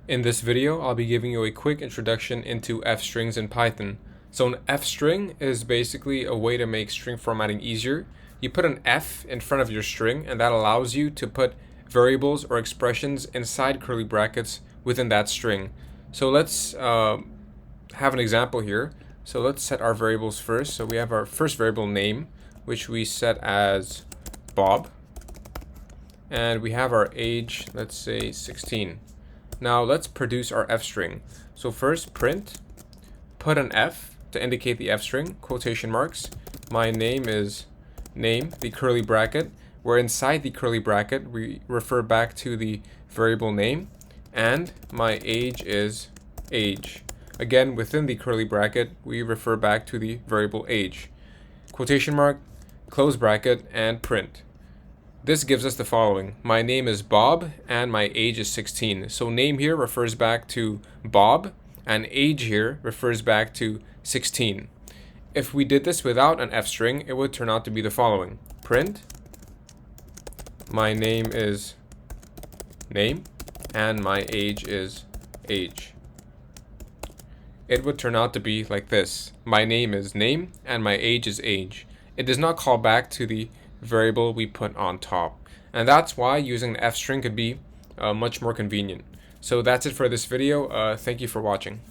In this video, I'll be giving you a quick introduction into f-strings in Python. So an f-string is basically a way to make string formatting easier. You put an f in front of your string, and that allows you to put variables or expressions inside curly brackets within that string. So let's have an example here. So let's set our variables first. So we have our first variable name, which we set as Bob. And we have our age, let's say 16. Now let's produce our f string. So first print, put an f to indicate the f string, quotation marks. My name is name, the curly bracket, where inside the curly bracket we refer back to the variable name, and my age is age. Again, within the curly bracket we refer back to the variable age. Quotation mark, close bracket, and print. This gives us the following. My name is Bob and my age is 16. So name here refers back to Bob and age here refers back to 16. If we did this without an f string, it would turn out to be the following. Print, my name is name and my age is age. It would turn out to be like this. My name is name and my age is age. It does not call back to the variable we put on top, and that's why using an f string could be much more convenient. So that's it for this video. Thank you for watching.